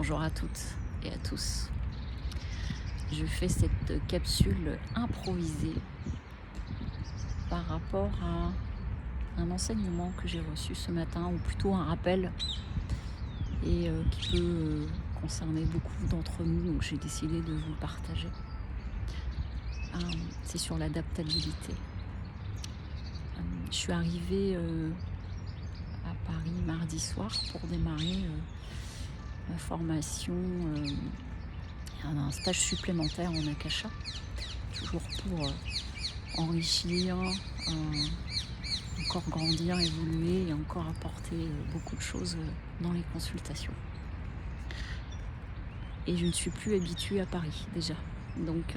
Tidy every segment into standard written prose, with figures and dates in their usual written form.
Bonjour à toutes et à tous. Je fais cette capsule improvisée par rapport à un enseignement que j'ai reçu ce matin, ou plutôt un rappel, et qui peut concerner beaucoup d'entre nous, donc j'ai décidé de vous le partager. Euh, c'est sur l'adaptabilité. Je suis arrivée à Paris mardi soir pour démarrer ma formation, un stage supplémentaire en Akasha, toujours pour enrichir, encore grandir, évoluer et encore apporter beaucoup de choses dans les consultations. Et je ne suis plus habituée à Paris déjà. Donc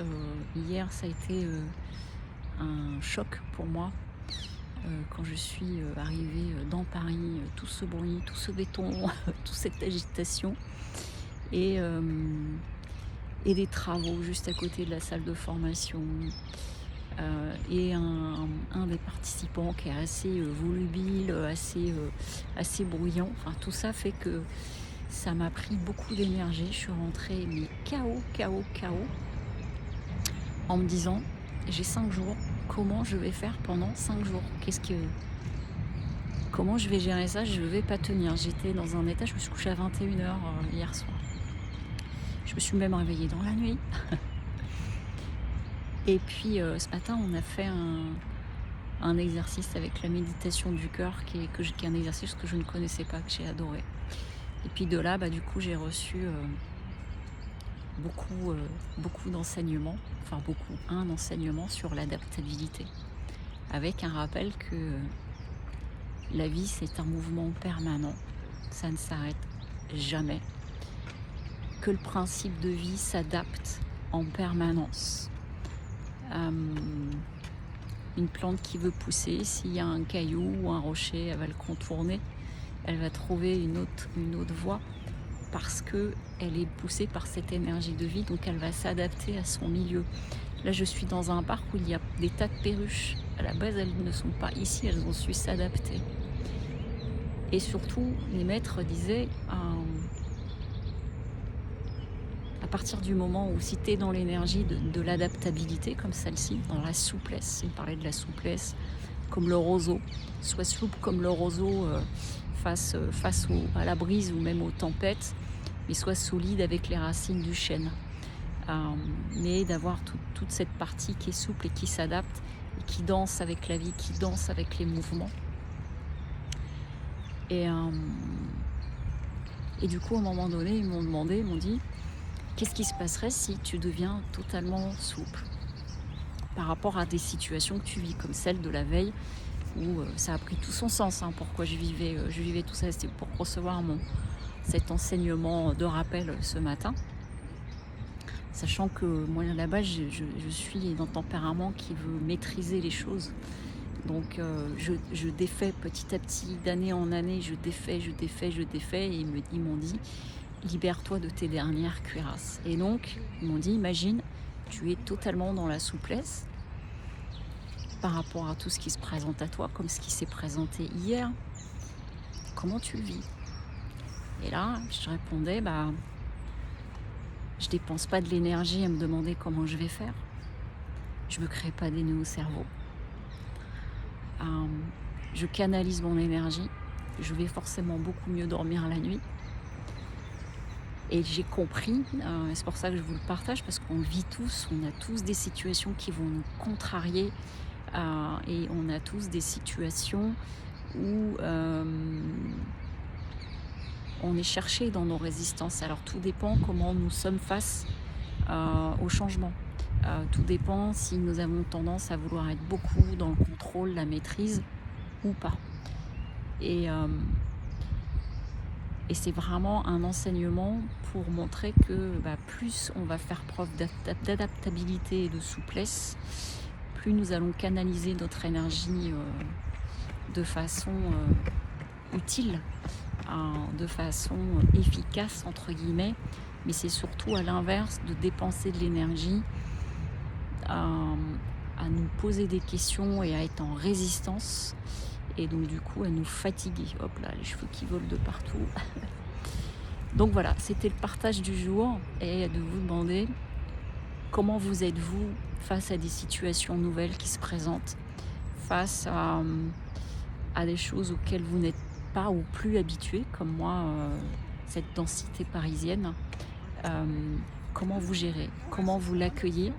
hier, ça a été un choc pour moi quand je suis arrivée dans Paris, tout ce bruit, tout ce béton, toute cette agitation et des travaux juste à côté de la salle de formation. Et un des participants qui est assez volubile, assez bruyant. Enfin, tout ça fait que ça m'a pris beaucoup d'énergie. Je suis rentrée mais KO, en me disant j'ai 5 jours, comment je vais faire pendant 5 jours? Comment je vais gérer ça? Je ne vais pas tenir. J'étais dans un état, je me suis couchée à 21h hier soir. Je me suis même réveillée dans la nuit. Et puis ce matin, on a fait un exercice avec la méditation du cœur, qui est un exercice que je ne connaissais pas, que j'ai adoré. Et puis de là, du coup, j'ai reçu beaucoup d'enseignements, un enseignement sur l'adaptabilité, avec un rappel que la vie, c'est un mouvement permanent, ça ne s'arrête jamais, que le principe de vie s'adapte en permanence. Une plante qui veut pousser, s'il y a un caillou ou un rocher, elle va le contourner, elle va trouver une autre voie, parce qu'elle est poussée par cette énergie de vie, donc elle va s'adapter à son milieu. Là, je suis dans un parc où il y a des tas de perruches. À la base, elles ne sont pas ici, elles ont su s'adapter. Et surtout, les maîtres disaient, à partir du moment où, si tu es dans l'énergie de l'adaptabilité, comme celle-ci, dans la souplesse, il parlait de la souplesse, comme le roseau, soit souple comme le roseau face à la brise ou même aux tempêtes, mais soit solide avec les racines du chêne. Mais d'avoir toute cette partie qui est souple et qui s'adapte, et qui danse avec la vie, qui danse avec les mouvements. Et du coup, à un moment donné, ils m'ont dit, qu'est-ce qui se passerait si tu deviens totalement souple par rapport à des situations que tu vis, comme celle de la veille, où ça a pris tout son sens, pourquoi je vivais tout ça. C'était pour recevoir cet enseignement de rappel ce matin, sachant que moi, à la base, je suis d'un tempérament qui veut maîtriser les choses. Donc je défais petit à petit, d'année en année, je défais, et ils m'ont dit, libère-toi de tes dernières cuirasses. Et donc ils m'ont dit, imagine, tu es totalement dans la souplesse par rapport à tout ce qui se présente à toi, comme ce qui s'est présenté hier. Comment tu le vis? Et là, je répondais, je dépense pas de l'énergie à me demander comment je vais faire. Je me crée pas des nœuds au cerveau. Je canalise mon énergie. Je vais forcément beaucoup mieux dormir la nuit. Et j'ai compris, c'est pour ça que je vous le partage, parce qu'on vit tous, on a tous des situations qui vont nous contrarier, et on a tous des situations où on est cherché dans nos résistances. Alors tout dépend comment nous sommes face au changement. Tout dépend si nous avons tendance à vouloir être beaucoup dans le contrôle, la maîtrise ou pas. Et c'est vraiment un enseignement pour montrer que plus on va faire preuve d'adaptabilité et de souplesse, plus nous allons canaliser notre énergie de façon utile, de façon efficace, entre guillemets. Mais c'est surtout à l'inverse de dépenser de l'énergie à nous poser des questions et à être en résistance, et donc du coup à nous fatiguer. Hop là, les cheveux qui volent de partout. Donc voilà, c'était le partage du jour et de vous demander comment vous êtes-vous face à des situations nouvelles qui se présentent, face à des choses auxquelles vous n'êtes pas ou plus habitué, comme moi, cette densité parisienne. Comment vous gérez? Comment vous l'accueillez?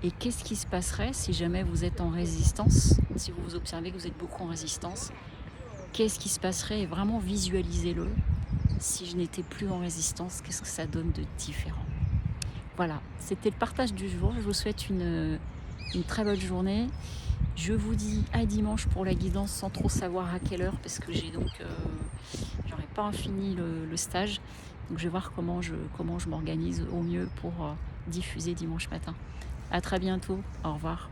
Et qu'est-ce qui se passerait si jamais vous êtes en résistance? Si vous observez que vous êtes beaucoup en résistance, qu'est-ce qui se passerait? Et vraiment visualisez-le. Si je n'étais plus en résistance, qu'est-ce que ça donne de différent? Voilà, c'était le partage du jour. Je vous souhaite une très bonne journée. Je vous dis à dimanche pour la guidance sans trop savoir à quelle heure parce que j'aurais pas fini le stage. Donc je vais voir comment je m'organise au mieux pour diffuser dimanche matin. À très bientôt. Au revoir.